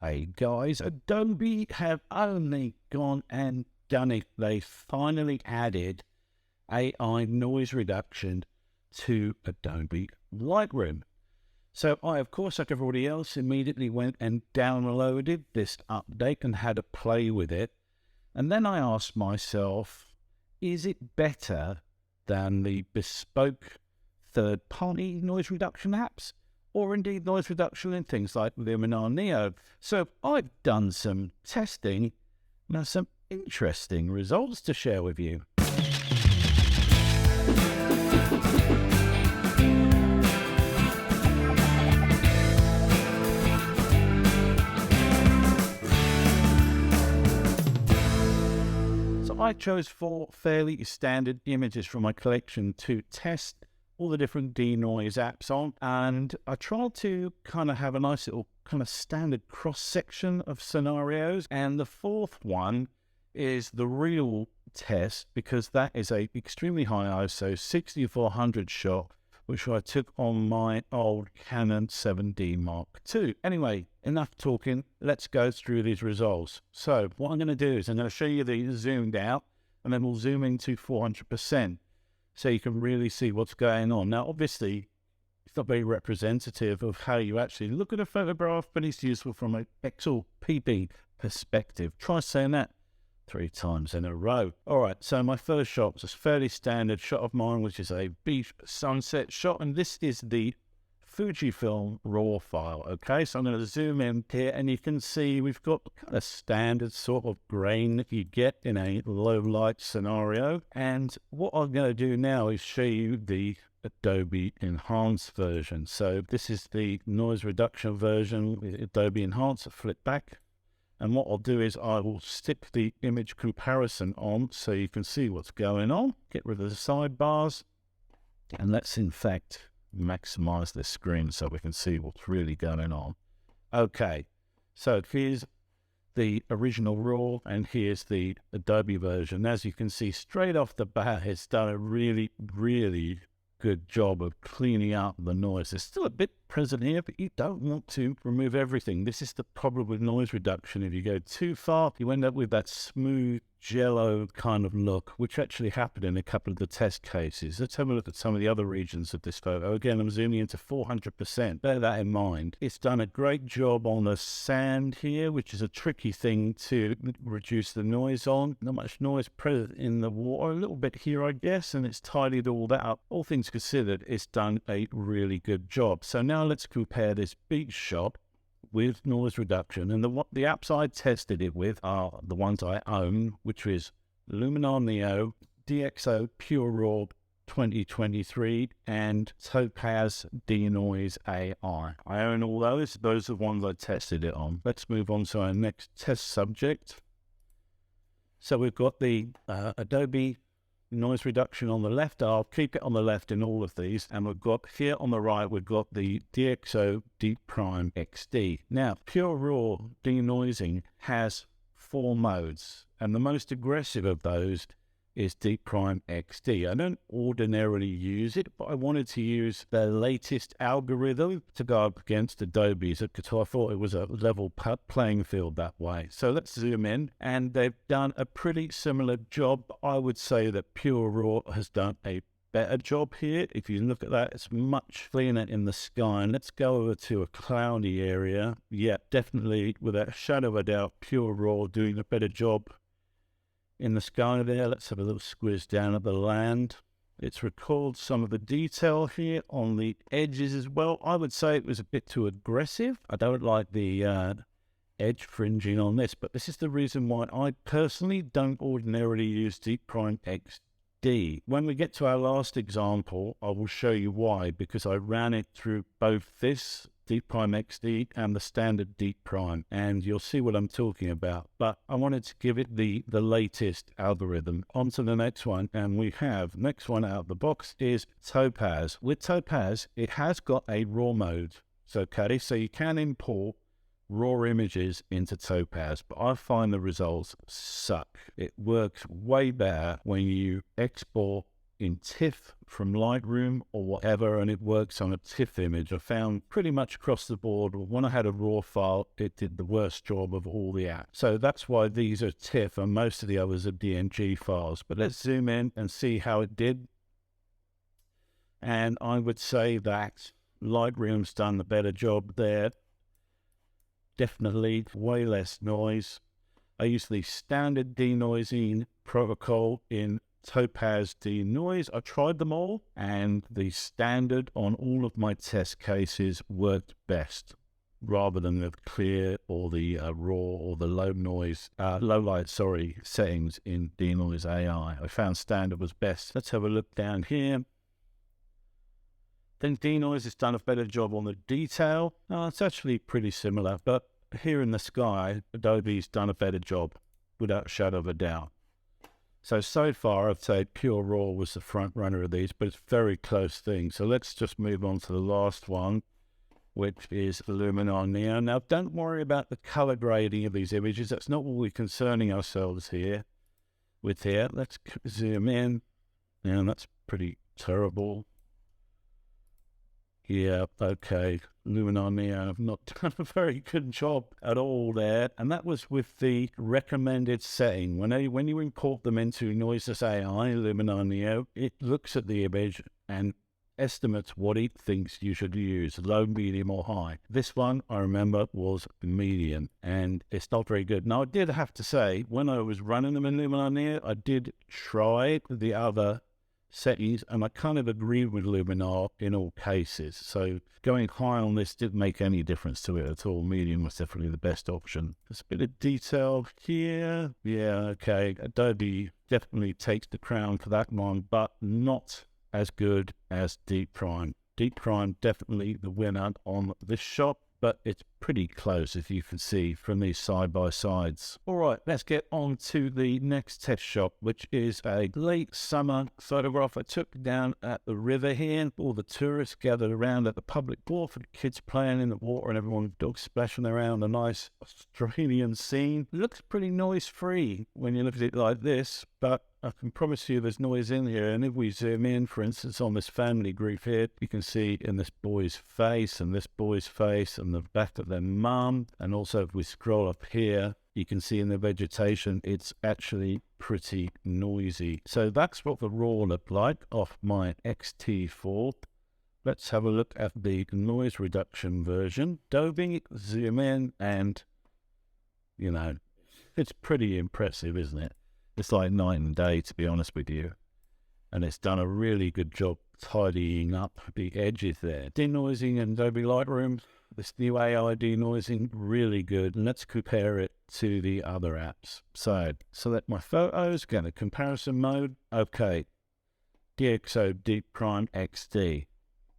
Hey guys, Adobe have only gone and done it. They finally added AI noise reduction to Adobe Lightroom. So I, of course, like everybody else, immediately went and downloaded this update and had a play with it. And then I asked myself, is it better than the bespoke third-party noise reduction apps? Or indeed noise reduction in things like Luminar Neo. So I've done some testing, now some interesting results to share with you. So I chose 4 fairly standard images from my collection to test all the different denoise apps on, and I tried to kind of have a nice little kind of standard cross-section of scenarios. And the 4th one is the real test, because that is a extremely high ISO 6400 shot, which I took on my old Canon 7D Mark II. Anyway, enough talking, let's go through these results. So what I'm going to do is I'm going to show you the zoomed out, and then we'll zoom into 400%. So you can really see what's going on. Now, obviously, it's not very representative of how you actually look at a photograph, but it's useful from a Pixel-Peeping perspective. Try saying that 3 times in a row. All right, so my first shot was a fairly standard shot of mine, which is a beach sunset shot, and this is the Fujifilm RAW file. Okay, so I'm going to zoom in here, and you can see we've got kind of standard sort of grain that you get in a low light scenario. And what I'm going to do now is show you the Adobe Enhanced version. So this is the noise reduction version with Adobe Enhanced. Flip back, and what I'll do is I will stick the image comparison on so you can see what's going on. Get rid of the sidebars, and let's in fact maximize the screen so we can see what's really going on. Okay, so here's the original RAW, and here's the Adobe version. As you can see straight off the bat, it's done a really good job of cleaning up the noise. There's still a bit present here, but you don't want to remove everything. This is the problem with noise reduction. If you go too far, you end up with that smooth jello kind of look, which actually happened in a couple of the test cases. Let's have a look at some of the other regions of this photo. Again, I'm zooming into 400%. Bear that in mind. It's done a great job on the sand here, which is a tricky thing to reduce the noise on. Not much noise present in the water, a little bit here, I guess, and it's tidied all that up. All things considered, it's done a really good job. So now let's compare this beach shot with noise reduction, and the apps I tested it with are the ones I own, which is Luminar Neo, DxO PureRAW 2023, and Topaz DeNoise AI. I own all those. Those are the ones I tested it on. Let's move on to our next test subject. So we've got the Adobe noise reduction on the left. I'll keep it on the left in all of these, and we've got here on the right, we've got the DxO Deep Prime XD. Now, PureRAW denoising has 4 modes, and the most aggressive of those is Deep Prime XD. I don't ordinarily use it, but I wanted to use the latest algorithm to go up against Adobe's, because I thought it was a level playing field that way. So let's zoom in, and they've done a pretty similar job. I would say that PureRAW has done a better job here. If you look at that, it's much cleaner in the sky. And let's go over to a cloudy area. Yeah, definitely, without a shadow of a doubt, PureRAW doing a better job in the sky there. Let's have a little squiz down at the land. It's recalled some of the detail here on the edges as well. I would say it was a bit too aggressive. I don't like the edge fringing on this, but this is the reason why I personally don't ordinarily use Deep Prime XD. When we get to our last example, I will show you why, because I ran it through both this Deep Prime XD and the standard Deep Prime, and you'll see what I'm talking about. But I wanted to give it the latest algorithm. On to the next one, and we have, next one out of the box is Topaz. With Topaz, it has got a RAW mode. So you can import raw images into Topaz, but I find the results suck. It works way better when you export in TIFF from Lightroom or whatever, and it works on a TIFF image. I found pretty much across the board, when I had a RAW file, it did the worst job of all the apps. So that's why these are TIFF and most of the others are DNG files. But let's zoom in and see how it did. And I would say that Lightroom's done the better job there. Definitely way less noise. I use the standard denoising protocol in Topaz DeNoise. I tried them all, and the standard on all of my test cases worked best, rather than the clear or the raw or the low light settings in DeNoise AI. I found standard was best. Let's have a look down here. Then DeNoise has done a better job on the detail. It's actually pretty similar, but here in the sky, Adobe's done a better job, without a shadow of a doubt. So far, I'd say PureRAW was the front runner of these, but it's a very close thing. So let's just move on to the last one, which is Luminar Neo. Now, don't worry about the color grading of these images. That's not what we're concerning ourselves with here. Let's zoom in. Now, that's pretty terrible. Yeah, okay, Luminar Neo have not done a very good job at all there. And that was with the recommended setting. When you import them into Noiseless AI, Luminar Neo, it looks at the image and estimates what it thinks you should use, low, medium, or high. This one, I remember, was medium, and it's not very good. Now, I did have to say, when I was running them in Luminar Neo, I did try the other settings, and I kind of agree with Luminar in all cases. So going high on this didn't make any difference to it at all. Medium was definitely the best option. There's a bit of detail here. Yeah, okay. Adobe definitely takes the crown for that one, but not as good as Deep Prime. Deep Prime definitely the winner on this shot, but it's pretty close, as you can see from these side-by-sides. All right, let's get on to the next test shot, which is a late summer photograph I took down at the river here. All the tourists gathered around at the public wharf, and kids playing in the water and everyone dogs splashing around. A nice Australian scene. It looks pretty noise-free when you look at it like this, but I can promise you there's noise in here. And if we zoom in, for instance, on this family group here, you can see in this boy's face and this boy's face and the back of their mum. And also if we scroll up here, you can see in the vegetation, it's actually pretty noisy. So that's what the RAW looked like off my X-T4. Let's have a look at the noise reduction version. Adobe, zoom in, and, you know, it's pretty impressive, isn't it? It's like night and day, to be honest with you. And it's done a really good job tidying up the edges there. Denoising in Adobe Lightroom, this new AI denoising, really good. And let's compare it to the other apps. So, select my photos, go to comparison mode. Okay, DxO Deep Prime XD,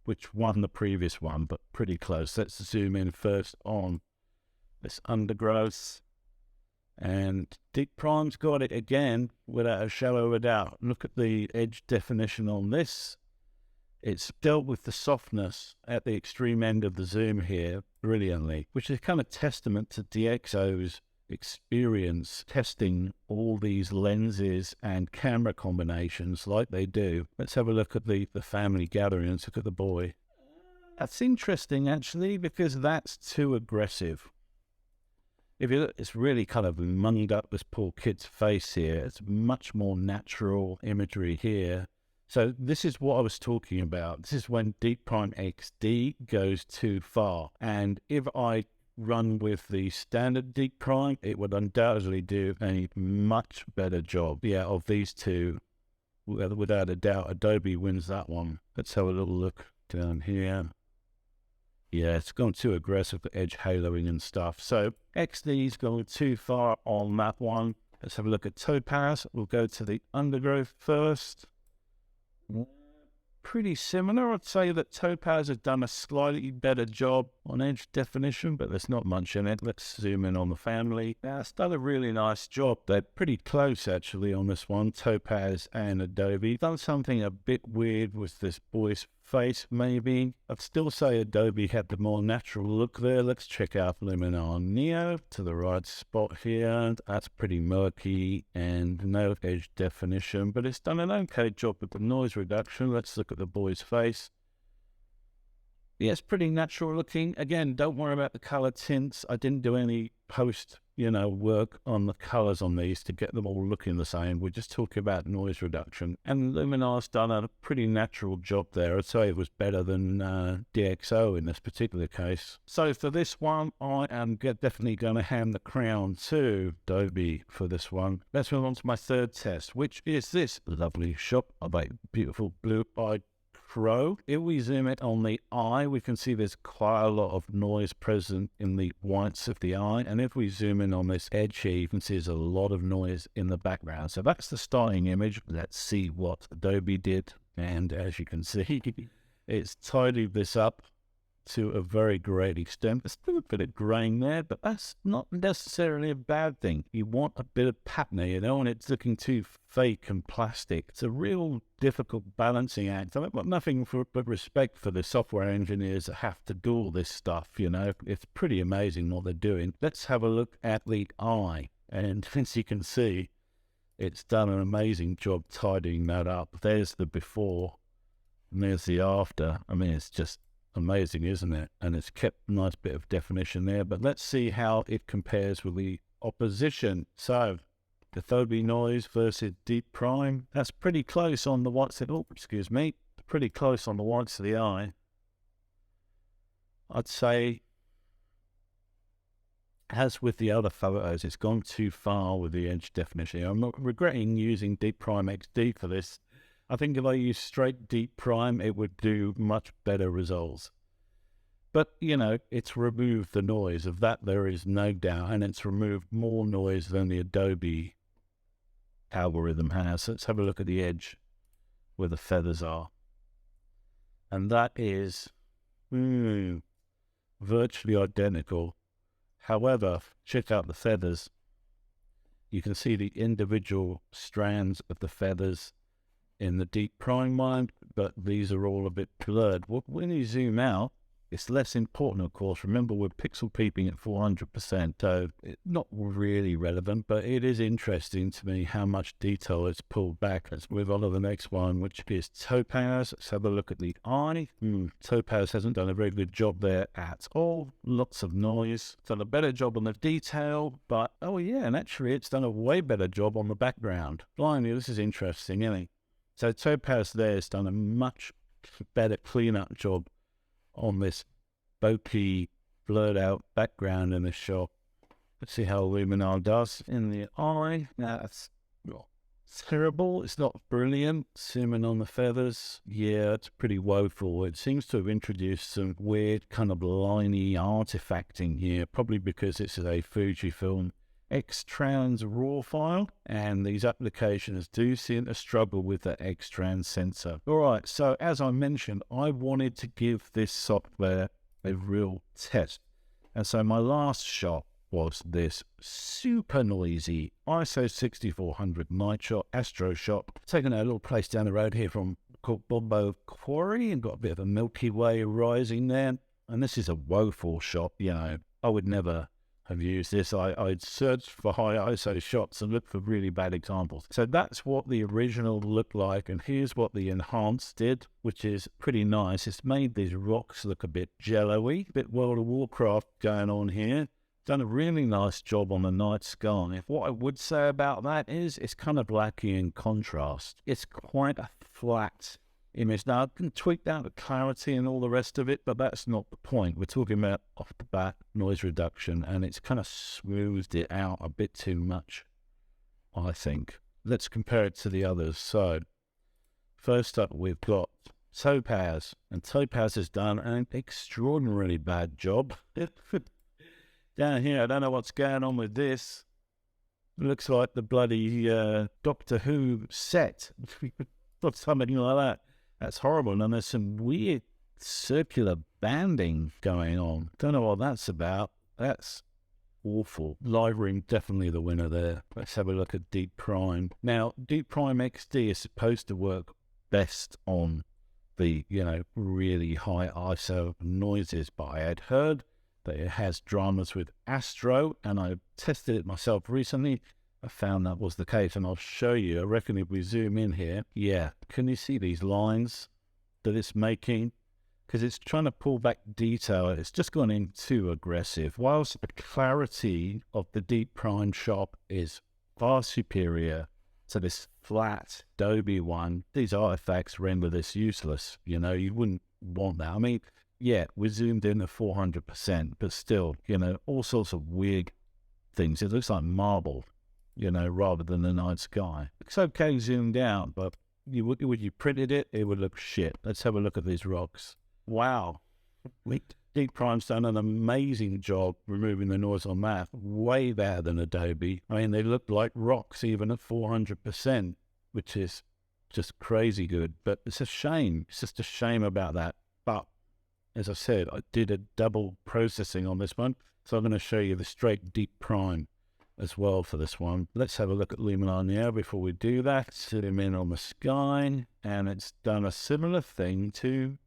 which won the previous one, but pretty close. Let's zoom in first on this undergrowth. And Deep Prime's got it again, without a shadow of a doubt. Look at the edge definition on this. It's dealt with the softness at the extreme end of the zoom here brilliantly, which is kind of testament to DxO's experience testing all these lenses and camera combinations like they do. Let's have a look at the family gathering. Let's look at the boy. That's interesting, actually, because that's too aggressive. If you look, it's really kind of munged up this poor kid's face here. It's much more natural imagery here. So this is what I was talking about. This is when Deep Prime XD goes too far. And if I run with the standard Deep Prime, it would undoubtedly do a much better job. Yeah, of these two, without a doubt, Adobe wins that one. Let's have a little look down here. Yeah, it's gone too aggressive for edge haloing and stuff. So XD's going too far on that one. Let's have a look at Topaz. We'll go to the undergrowth first. Pretty similar. I'd say that Topaz has done a slightly better job on edge definition, but there's not much in it. Let's zoom in on the family. Now, it's done a really nice job. They're pretty close, actually, on this one, Topaz and Adobe. Done something a bit weird with this boy's face, maybe. I'd still say Adobe had the more natural look there. Let's check out Luminar Neo to the right spot here. That's pretty murky and no edge definition, but it's done an okay job with the noise reduction. Let's look at the boy's face. Yeah, it's pretty natural looking. Again, don't worry about the color tints. I didn't do any post, work on the colors on these to get them all looking the same. We're just talking about noise reduction. And Luminar's done a pretty natural job there. I'd say it was better than DxO in this particular case. So for this one, I am definitely going to hand the crown to Adobe for this one. Let's move on to my third test, which is this lovely shot of a beautiful blue-eyed crow. If we zoom in on the eye, we can see there's quite a lot of noise present in the whites of the eye. And if we zoom in on this edge here, you can see there's a lot of noise in the background. So that's the starting image. Let's see what Adobe did. And as you can see, it's tidied this up to a very great extent. There's still a bit of graying there, but that's not necessarily a bad thing. You want a bit of patina, and it's looking too fake and plastic. It's a real difficult balancing act. I've got nothing but respect for the software engineers that have to do all this stuff, It's pretty amazing what they're doing. Let's have a look at the eye. And as you can see, it's done an amazing job tidying that up. There's the before, and there's the after. I mean, it's just amazing, isn't it? And it's kept a nice bit of definition there. But let's see how it compares with the opposition. So, Adobe Noise versus Deep Prime. That's pretty close on the whites. Pretty close on the whites of the eye. I'd say, as with the other photos, it's gone too far with the edge definition. I'm not regretting using Deep Prime XD for this. I think if I use straight Deep Prime, it would do much better results. But, it's removed the noise. Of that, there is no doubt. And it's removed more noise than the Adobe algorithm has. Let's have a look at the edge where the feathers are. And that is virtually identical. However, check out the feathers. You can see the individual strands of the feathers in the Deep Prime one, but these are all a bit blurred. When you zoom out, it's less important, of course. Remember, we're pixel-peeping at 400%, so it's not really relevant, but it is interesting to me how much detail it's pulled back. Let's move on to the next one, which is Topaz. Let's have a look at the eye. Topaz hasn't done a very good job there at all. Lots of noise. Done a better job on the detail, but, and actually it's done a way better job on the background. Blimey, this is interesting, isn't it? So Topaz there has done a much better clean-up job on this bokeh, blurred out background in this shot. Let's see how Luminar does in the eye. That's terrible. It's not brilliant. Zooming on the feathers. Yeah, it's pretty woeful. It seems to have introduced some weird kind of liney artifacting here, probably because it's a Fujifilm X-Trans RAW file, and these applications do seem to struggle with the X-Trans sensor. Alright, so as I mentioned, I wanted to give this software a real test. And so my last shot was this super noisy ISO 6400 night shot, Astro shot, taken a little place down the road here from called Bombo Quarry, and got a bit of a Milky Way rising there. And this is a woeful shot, I would never have used this. I'd searched for high ISO shots and looked for really bad examples. So that's what the original looked like, and here's what the enhanced did, which is pretty nice. It's made these rocks look a bit jello-y, a bit World of Warcraft going on here. Done a really nice job on the night sky. What I would say about that is it's kind of lacking in contrast. It's quite a flat image. Now, I can tweak down the clarity and all the rest of it, but that's not the point. We're talking about off the bat noise reduction, and it's kind of smoothed it out a bit too much, I think. Let's compare it to the others. So, first up, we've got Topaz, and Topaz has done an extraordinarily bad job. Down here, I don't know what's going on with this. It looks like the bloody Doctor Who set, or something like that. That's horrible. And there's some weird circular banding going on. Don't know what that's about. That's awful. Lightroom definitely the winner there. Let's have a look at Deep Prime. Now, Deep Prime XD is supposed to work best on the, really high ISO noises, but I had heard that it has dramas with Astro, and I tested it myself recently. I found that was the case, and I'll show you. I reckon if we zoom in here, can you see these lines that it's making? Because it's trying to pull back detail. It's just gone in too aggressive. Whilst the clarity of the deep prime shot is far superior to this flat Adobe one, these artifacts render this useless. You wouldn't want that. I mean, we zoomed in at 400%, but still, all sorts of weird things. It looks like marble, rather than the night sky. It's okay zoomed out, but when you printed it, it would look shit. Let's have a look at these rocks. Wow. Deep Prime's done an amazing job removing the noise on that. Way better than Adobe. I mean, they look like rocks even at 400%, which is just crazy good. But it's a shame. It's just a shame about that. But as I said, I did a double processing on this one. So I'm going to show you the straight Deep Prime as well for this one. Let's have a look at Luminar now before we do that. Zoom in on the sky, and it's done a similar thing to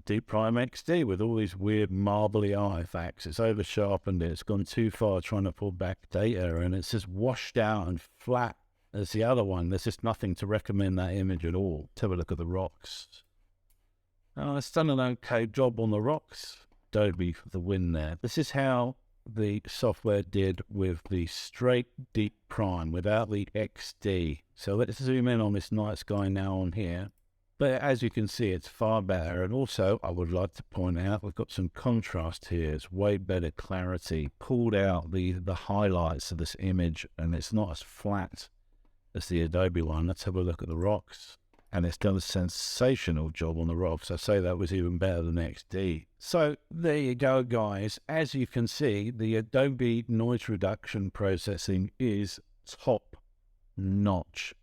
Deep Prime XD with all these weird marbly artifacts. It's over sharpened it. It's gone too far trying to pull back data, and it's just washed out and flat as the other one. There's just nothing to recommend that image at all. Let's have a look at the rocks. It's done an okay job on the rocks. Adobe for the win there. This is how the software did with the straight Deep Prime without the XD. So let's zoom in on this night sky now on here. But as you can see, it's far better. And also, I would like to point out, we've got some contrast here. It's way better clarity. Pulled out the highlights of this image, and it's not as flat as the Adobe one. Let's have a look at the rocks. And it's done a sensational job on the rocks. I say that was even better than XD. So there you go, guys. As you can see, the Adobe noise reduction processing is top notch.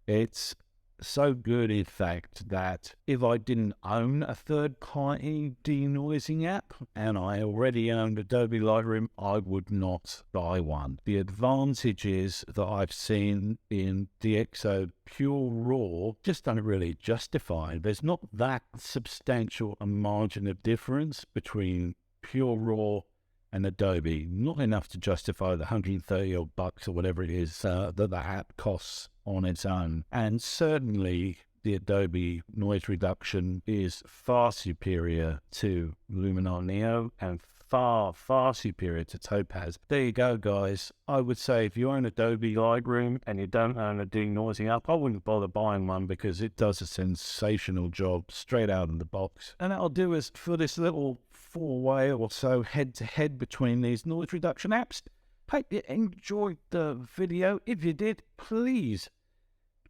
It's so good, in fact, that if I didn't own a third-party denoising app and I already owned Adobe Lightroom, I would not buy one. The advantages that I've seen in DxO PureRAW just don't really justify. There's not that substantial a margin of difference between PureRAW and Adobe, not enough to justify the 130 odd bucks or whatever it is that the app costs on its own. And certainly the Adobe noise reduction is far superior to Luminar Neo and far, far superior to Topaz. There you go, guys. I would say if you own Adobe Lightroom and you don't own a denoising app, I wouldn't bother buying one because it does a sensational job straight out of the box. And that'll do us for this little four-way or so head-to-head between these noise reduction apps. Hope you enjoyed the video. If you did, please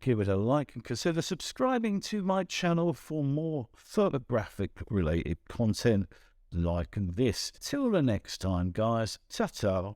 give it a like and consider subscribing to my channel for more photographic-related content like this. Till the next time, guys. Ta-ta.